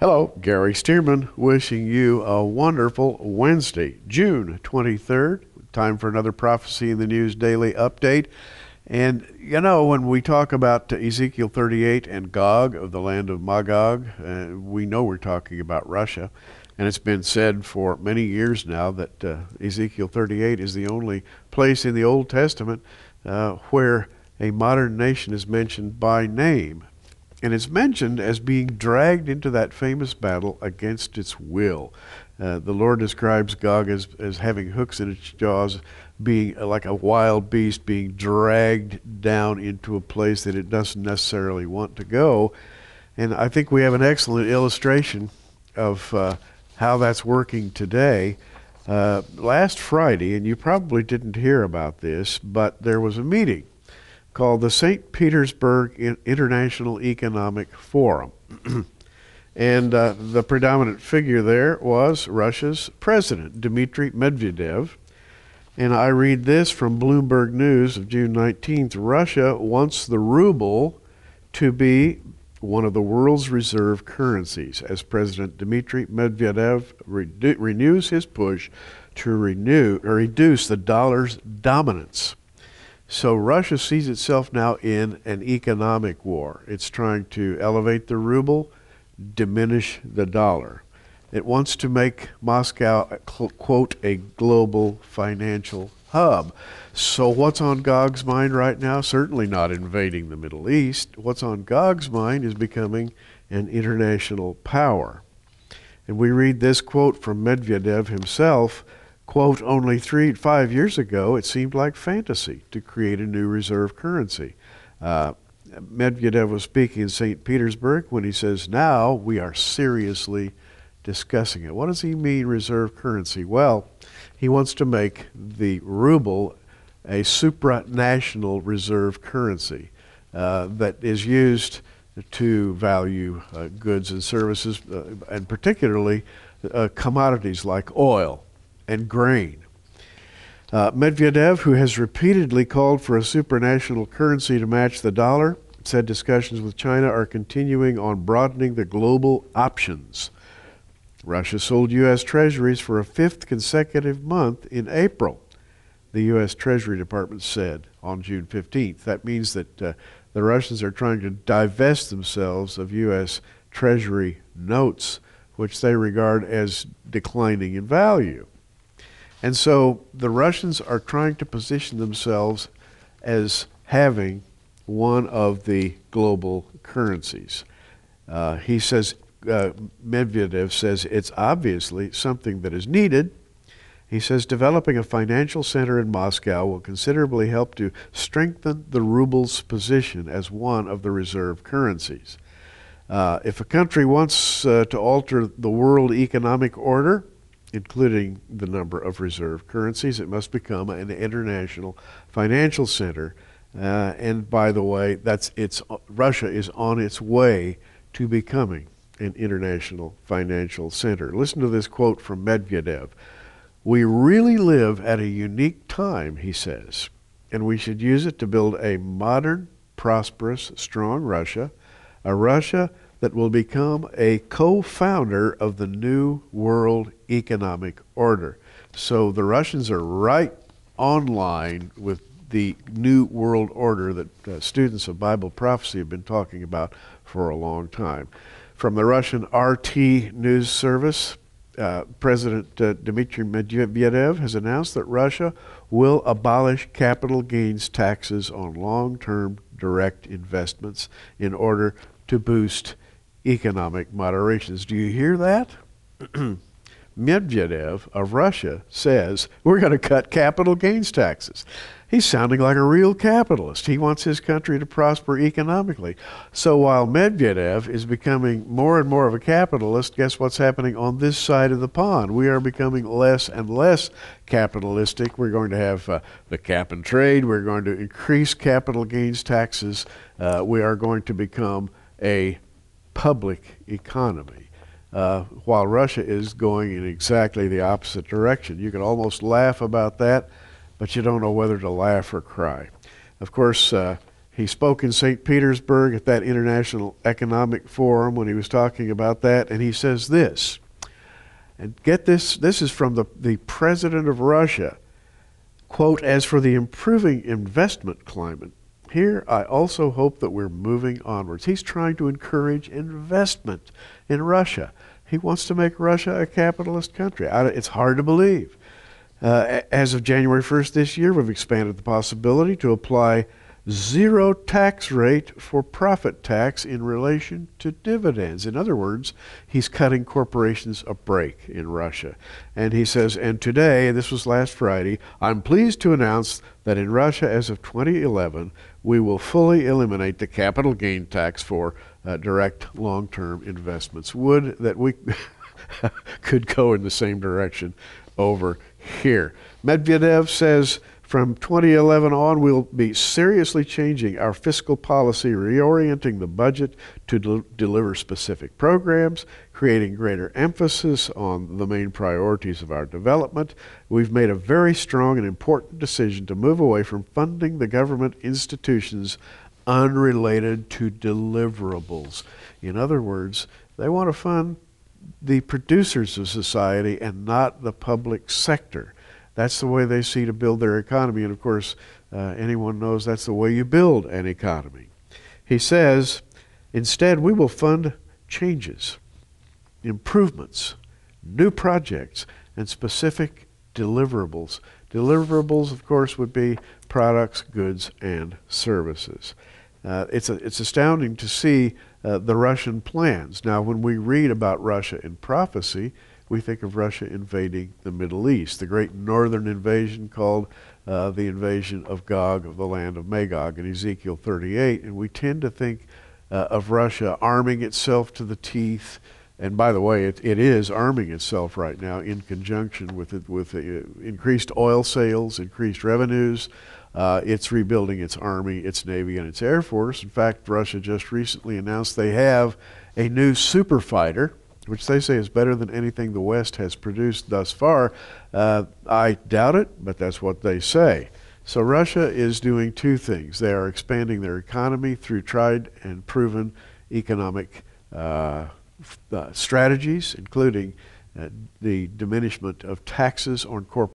Hello, Gary Stearman wishing you a wonderful Wednesday, June 23rd. Time for another Prophecy in the News Daily Update. And you know, when we talk about Ezekiel 38 and Gog of the land of Magog, we know we're talking about Russia. And it's been said for many years now that Ezekiel 38 is the only place in the Old Testament where a modern nation is mentioned by name. And it's mentioned as being dragged into that famous battle against its will. The Lord describes Gog as having hooks in its jaws, being like a wild beast being dragged down into a place that it doesn't necessarily want to go. And I think we have an excellent illustration of how that's working today. Last Friday, and you probably didn't hear about this, but there was a meeting called the St. Petersburg International Economic Forum. And the predominant figure there was Russia's president, Dmitry Medvedev. And I read this from Bloomberg News of June 19th. Russia wants the ruble to be one of the world's reserve currencies as President Dmitry Medvedev renews his push to reduce the dollar's dominance. So Russia sees itself now in an economic war. It's trying to elevate the ruble, diminish the dollar. It wants to make Moscow, quote, a global financial hub. So what's on Gog's mind right now? Certainly not invading the Middle East. What's on Gog's mind is becoming an international power. And we read this quote from Medvedev himself. Quote, only 5 years ago, it seemed like fantasy to create a new reserve currency. Medvedev was speaking in St. Petersburg when he says, now we are seriously discussing it. What does he mean, reserve currency? Well, he wants to make the ruble a supranational reserve currency that is used to value goods and services, and particularly commodities like oil and grain. Medvedev, who has repeatedly called for a supranational currency to match the dollar, said discussions with China are continuing on broadening the global options. Russia sold U.S. treasuries for a fifth consecutive month in April, the U.S. Treasury Department said on June 15th. That means that the Russians are trying to divest themselves of U.S. Treasury notes, which they regard as declining in value. And so the Russians are trying to position themselves as having one of the global currencies. He says, Medvedev says, it's obviously something that is needed. He says developing a financial center in Moscow will considerably help to strengthen the ruble's position as one of the reserve currencies. If a country wants to alter the world economic order, including the number of reserve currencies, it must become an international financial center. And by the way, Russia is on its way to becoming an international financial center. Listen to this quote from Medvedev. We really live at a unique time, he says, and we should use it to build a modern, prosperous, strong Russia, a Russia that will become a co-founder of the new world economic order. So the Russians are right online with the new world order that students of Bible prophecy have been talking about for a long time. From the Russian RT news service, President Dmitry Medvedev has announced that Russia will abolish capital gains taxes on long-term direct investments in order to boost economic moderations. Do you hear that? Medvedev of Russia says, we're going to cut capital gains taxes. He's sounding like a real capitalist. He wants his country to prosper economically. So while Medvedev is becoming more and more of a capitalist, guess what's happening on this side of the pond? We are becoming less and less capitalistic. We're going to have the cap and trade. We're going to increase capital gains taxes. We are going to become a public economy. While Russia is going in exactly the opposite direction. You can almost laugh about that, but you don't know whether to laugh or cry. Of course, He spoke in St. Petersburg at that International Economic Forum when he was talking about that, and he says this, and get this, this is from the president of Russia, quote, "As for the improving investment climate, here I also hope that we're moving onwards." He's trying to encourage investment in Russia. He wants to make Russia a capitalist country. It's hard to believe. As of January 1st this year, we've expanded the possibility to apply zero tax rate for profit tax in relation to dividends. In other words, he's cutting corporations a break in Russia. And he says, and today, this was last Friday, "I'm pleased to announce that in Russia as of 2011, we will fully eliminate the capital gain tax for direct long-term investments." Would that we could go in the same direction over here. Medvedev says, from 2011 on, we'll be seriously changing our fiscal policy, reorienting the budget to deliver specific programs, creating greater emphasis on the main priorities of our development. We've made a very strong and important decision to move away from funding the government institutions unrelated to deliverables. In other words, they want to fund the producers of society and not the public sector. That's the way they see to build their economy. And of course, anyone knows that's the way you build an economy. He says, instead, we will fund changes, improvements, new projects, and specific deliverables. Deliverables, of course, would be products, goods, and services. It's astounding to see the Russian plans. Now, when we read about Russia in prophecy, we think of Russia invading the Middle East, the great northern invasion called the invasion of Gog, of the land of Magog in Ezekiel 38. And we tend to think of Russia arming itself to the teeth. And by the way, it is arming itself right now in conjunction with increased oil sales, increased revenues. It's rebuilding its army, its navy, and its air force. In fact, Russia just recently announced they have a new super fighter, which they say is better than anything the West has produced thus far. I doubt it, but that's what they say. So Russia is doing two things. They are expanding their economy through tried and proven economic strategies, including the diminishment of taxes on corporations.